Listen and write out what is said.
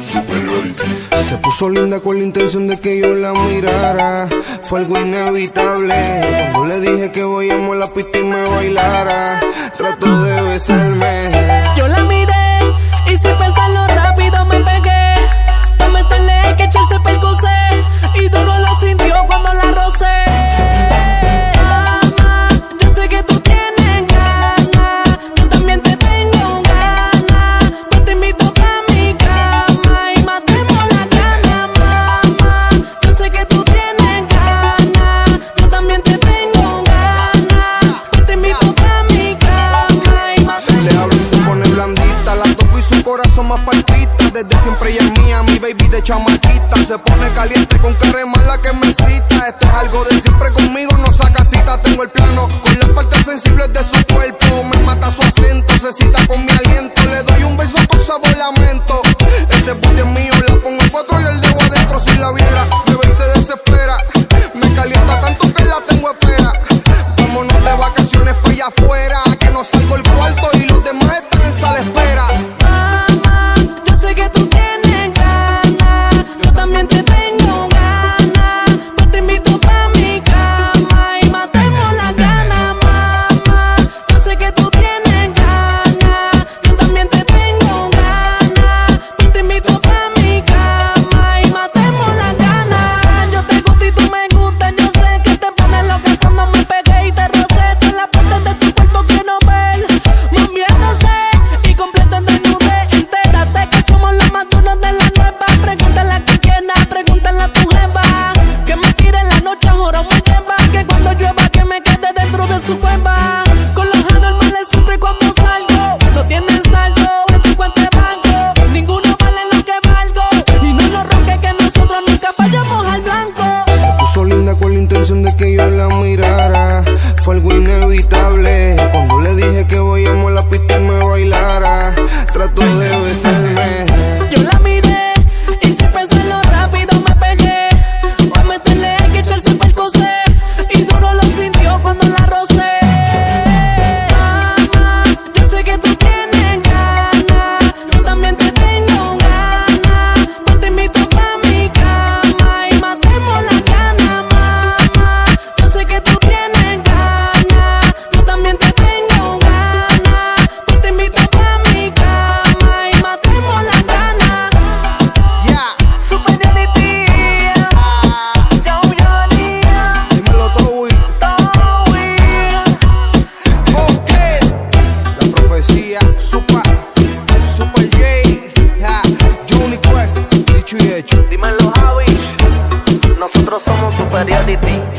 Se puso linda con la intención de que yo la mirara. Fue algo inevitable cuando le dije que vayamos a la pista y me bailara. Trató de besarme. Yo la miré y sin pensarlo rápido me pegué. Pa' meterle hay que echarse percocé. Y duro lo sintió cuando la rocé. Yo sé que tú tienes ganas, yo también te tengo ganas. Pues te invito pa' mi cama y matemos la gana, mamá. Yo sé que tú tienes ganas, yo también te tengo ganas. Pues te invito pa' mi cama y matemos. Le hablo y se pone blandita, la toco y su corazón más palpita. Desde siempre ella es mía, mi baby de chamaquita. Se pone caliente con carema la que me cita. Esto es algo de siempre conmigo, no saca cita. Tengo el plano con las partes sensibles de su cuerpo. Me mata su acento, se cita con mi aliento. Le doy un beso con sabor lamento. Ese booty es mío, la pongo en 4 y el dedo adentro si la viera. Me ve y se desespera, me calienta tanto que la tengo espera. Vámonos de vacaciones pa' allá afuera, que no salgo el cuarto y los demás están en sala espera. Su cueva, con los anormales siempre cuando salgo. No tienen saldo en su cuenta de banco. Ninguno vale lo que valgo. Y no nos ronque que nosotros nunca fallamos al blanco. Se puso linda con la intención de que yo la mirara. Fue algo inevitable cuando le dije que vayamos a la pista y me bailara. Trató de besarme. Yo la miré y sin pensarlo rápido me pegué. Pa' meterle hay que echarse percocé. Y duro lo sintió cuando la rocé. Dímelo, Javi, nosotros somos Superiority.